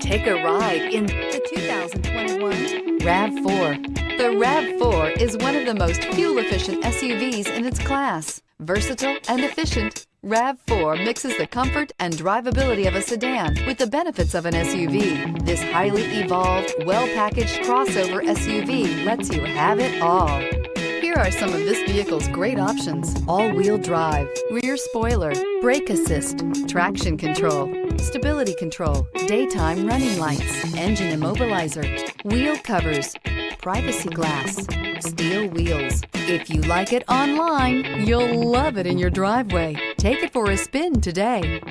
Take a ride in the 2021 RAV4. The RAV4 is one of the most fuel-efficient SUVs in its class. Versatile and efficient, RAV4 mixes the comfort and drivability of a sedan with the benefits of an SUV. This highly evolved, well-packaged crossover SUV lets you have it all. Here are some of this vehicle's great options: all-wheel drive, rear spoiler, brake assist, traction control, stability control, daytime running lights, engine immobilizer, wheel covers, privacy glass, steel wheels. If you like it online, you'll love it in your driveway. Take it for a spin today.